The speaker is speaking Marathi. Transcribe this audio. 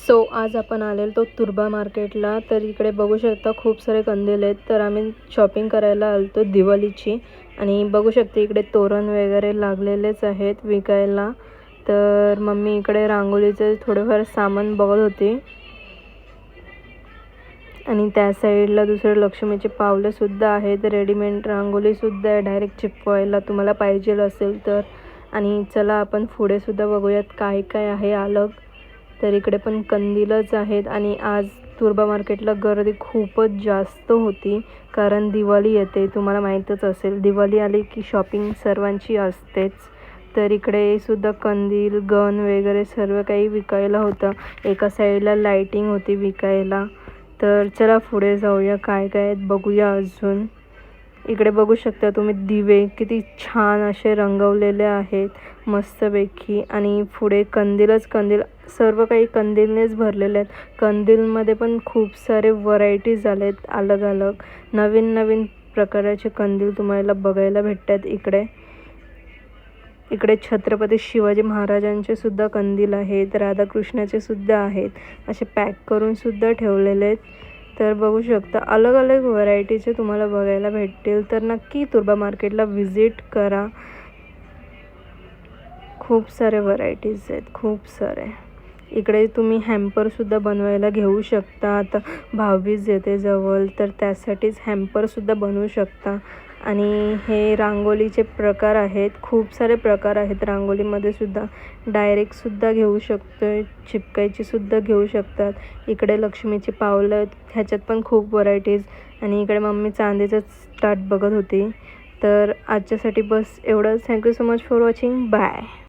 सो आज आपण आलेलो तुर्बा मार्केटला. तर इकडे बघू शकता खूप सारे कंदील आहेत. तर आम्ही शॉपिंग करायला आलतो दिवाळीची. आणि बघू शकते इकडे तोरण वगैरे लागलेलेच आहेत विकायला. तर मम्मी इकडे रांगोळीचं थोडंफार सामान बघत होती. आणि त्या साईडला दुसरे लक्ष्मीचे पावले सुद्धा आहेत. रेडीमेड रांगोळी सुद्धा आहे डायरेक्ट चिपकवायला तुम्हाला पाहिजे असेल तर. आणि चला आपण पुढे सुद्धा बघूयात काय काय आहे अलग. तर इकडे पण कंदीलच आहेत. आणि आज तुर्बा मार्केटला गर्दी खूपच जास्त होती कारण दिवाळी येते. तुम्हाला माहीतच असेल दिवाळी आली की शॉपिंग सर्वांची असतेच. तर इकडे सुद्धा कंदील गन वगैरे सर्व काही विकायला होतं. एका साईडला लाइटिंग होती विकायला. तर चला पुढे जाऊया काय काय आहेत बघूया अजून. इकडे बघू शकता तुम्ही दिवे किती छान असे रंगवलेले आहेत मस्तपैकी. आणि पुढे कंदीलच कंदील, सर्व काही कंदीलनेच भरलेले आहेत. कंदीलमध्ये पण खूप सारे व्हरायटीज आलेत अलग अलग. नवीन नवीन प्रकाराचे कंदील तुम्हाला बघायला भेटतात इकडे. इकडे छत्रपती शिवाजी महाराजांचे सुद्धा कंदील आहेत, राधाकृष्णाचे सुद्धा आहेत. असे पॅक करून सुद्धा ठेवलेले आहेत. तर बघू शकता अलग अलग व्हरायटीचे तुम्हाला बघायला भेटतील. तर नक्की तुर्बा मार्केटला व्हिजिट करा. खूप सारे व्हरायटीज आहेत, खूप सारे. इकडे तुम्ही हॅम्परसुद्धा बनवायला घेऊ शकता. आता भाऊबीज येते जवळ तर त्यासाठीच हॅम्परसुद्धा बनवू शकता. आणि हे रांगोळीचे प्रकार आहेत, खूप सारे प्रकार आहेत रांगोळीमध्ये सुद्धा. डायरेक्टसुद्धा घेऊ शकतो, चिपकायचीसुद्धा घेऊ शकतात. इकडे लक्ष्मीची पावलं, ह्याच्यात पण खूप व्हरायटीज. आणि इकडे मम्मी चांदीचंच ताट बघत होती. तर आजच्यासाठी बस एवढंच. Thank you so much for watching. Bye.